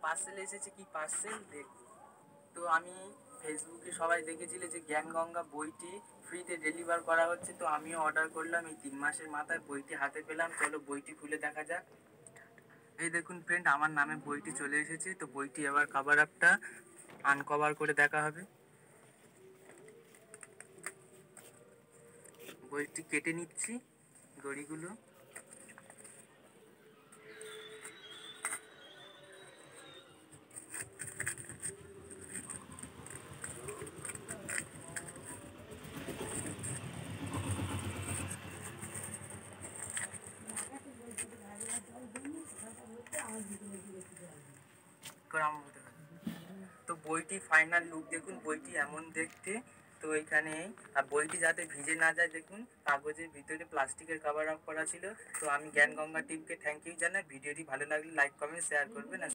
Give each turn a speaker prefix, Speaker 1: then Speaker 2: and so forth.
Speaker 1: Parcel এসেছে, কি parcel দেখব। তো আমি ফেসবুকে সবাই দেখেছিল যে জ্ঞানগঙ্গা বইটি ফ্রিতে ডেলিভার করা হচ্ছে, তো আমিও অর্ডার করলাম। এই 3 মাসের মাথায় বইটি হাতে পেলাম। চলো বইটি খুলে দেখা যাক। এই দেখুন ফ্রেন্ড, আমার নামে বইটি চলে এসেছে। তো বইটি এবার কভার আপটা আনকভার করে দেখা হবে। বইটি কেটে নিচ্ছি দড়িগুলো। করাম হতে হবে। তো বইটি ফাইনাল লুক দেখুন, বইটি এমন দেখতে। তো এখানে আর বইটি যাতে ভিজে না যায় দেখুন, কাগজের ভিতরে প্লাস্টিকের কভার আপ করা ছিল। তো আমি জ্ঞানগঙ্গা টিমকে থ্যাংক ইউ জানাই। ভিডিওটি ভালো লাগলে লাইক কমেন্ট শেয়ার করবেন।